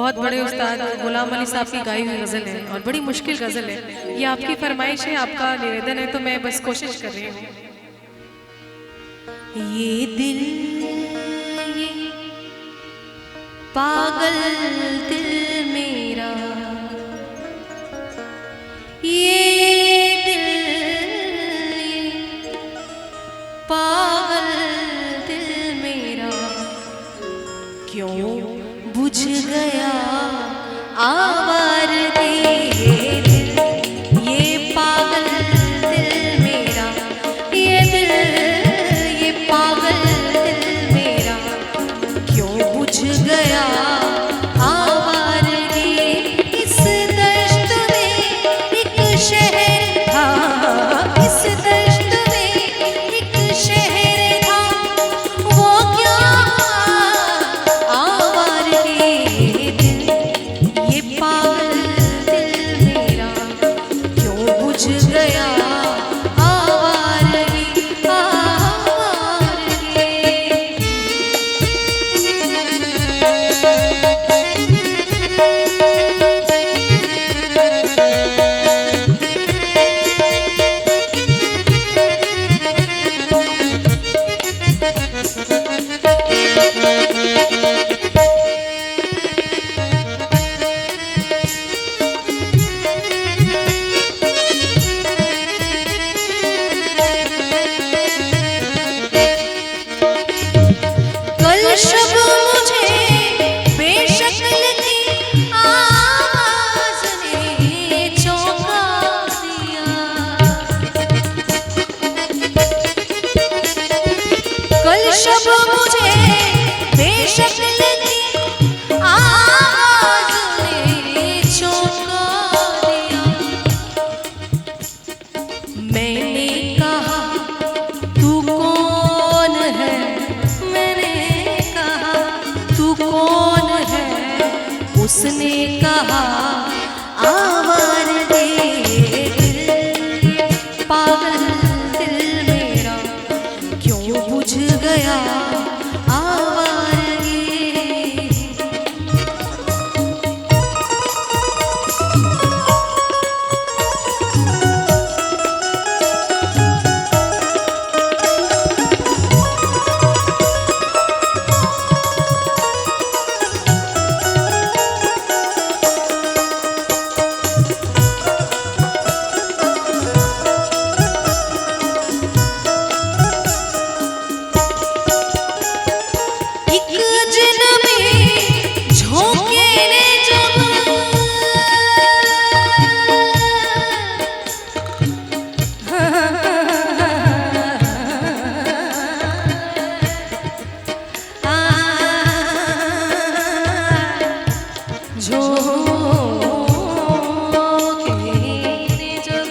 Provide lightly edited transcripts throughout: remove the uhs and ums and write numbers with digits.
बहुत बड़े उस्ताद गुलाम अली साहब की गाई हुई गज़ल है और बड़ी मुश्किल गज़ल है। ये आपकी फरमाइश है, आपका निवेदन है, तो मैं बस कोशिश कर रही हूँ। ये दिल, ये पागल दिल मेरा, ये दिल, ये पागल दिल मेरा क्यों बुझ गया आवारगी। ये दिल, ये पागल दिल मेरा, ये दिल, ये पागल दिल मेरा क्यों बुझ गया आवारगी। इस दश्त में एक शहर था, इस दश्त में एक शहर था, वो क्या आवारगी। ये दिल, ये पागल दिल मेरा क्यों बुझ गया आवारगी, आवारगी। कल शब मुझे बेशक्ल की आवाज़ ने चौंका दिया। कल शब मुझे बेशक्ल की आवाज़ ने चौंका दिया। मैंने कहा तू कौन है, मैंने कहा तू कौन है, उसने कहा आवारगी। दिल, पागल दिल मेरा क्यों बुझ गया आवारगी। एक अजनबी झोंके ने जब झोंके ने जब,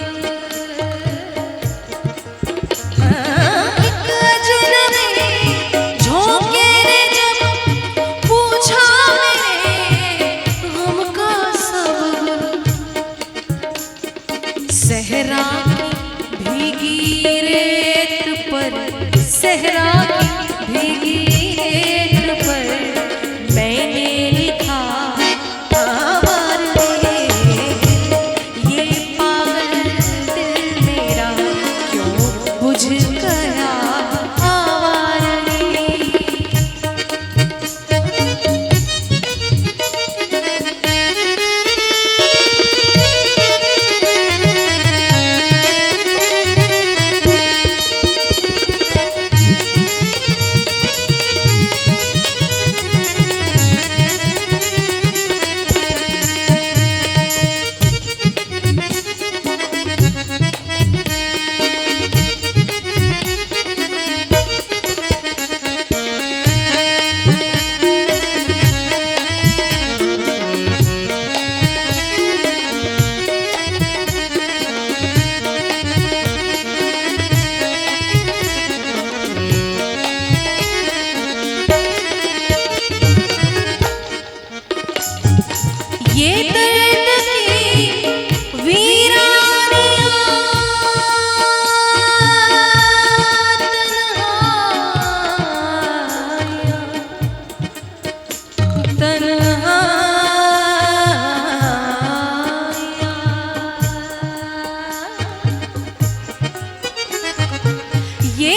एक अजनबी झोंके ने जब पूछा मेरे गम का सबब। सहरा की भीगी रेत पर, सहरा की भीगी रेत पर मैंने लिखा आवारगी। ये पागल दिल मेरा क्यों बुझ गया आवारगी।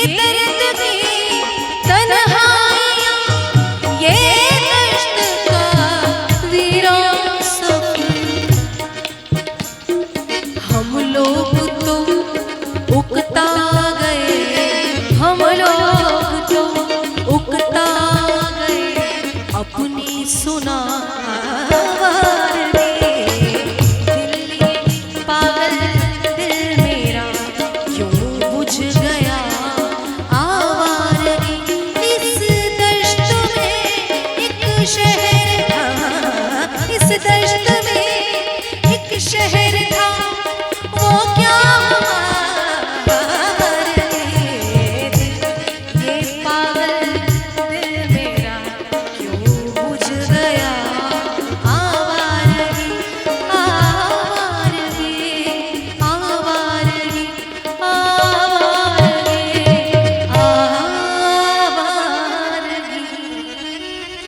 दर